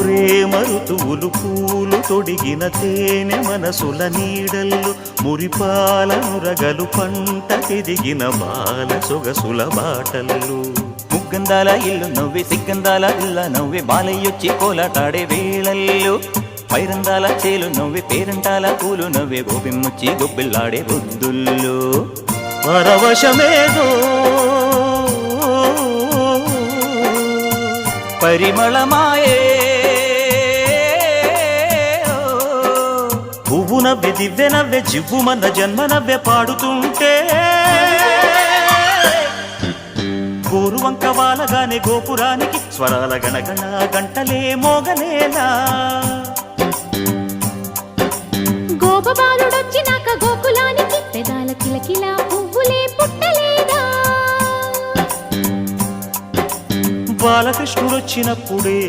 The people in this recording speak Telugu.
ప్రేమ ఋతువులు పూలు తొడిగిన తేనె మనసుల నీడల్లు మురిపాలనురగలు పంట ఎదిగిన బాల సొగసుల బాటల్లు ముగ్గందాల ఇల్లు నవ్వే సిగ్గందాల ఇల్ల నవ్వే బాలయ్యొచ్చి కోలాటాడే వేళల్లో పైరందాల చేలు నవ్వే పేరంటాల పూలు నవ్వే గోపిమ్ముచ్చి గొబ్బిల్లాడే బుద్ధుల్లో పరవశమేదో పరిమళమాయే పువ్వు నవ్వే దివ్వె నవ్వే జివ్వుమన్న జన్మ నవ్వే పాడుతుంటే గోరువంక వాలగానే గోపురానికి స్వరాల గణగణ గంటలే మోగనేలా గోపబాలుడొచ్చినాక గోకులానికి పెదాల కిలకిలా పువ్వులే పుట్టలేదా బాలకృష్ణుడొచ్చినప్పుడే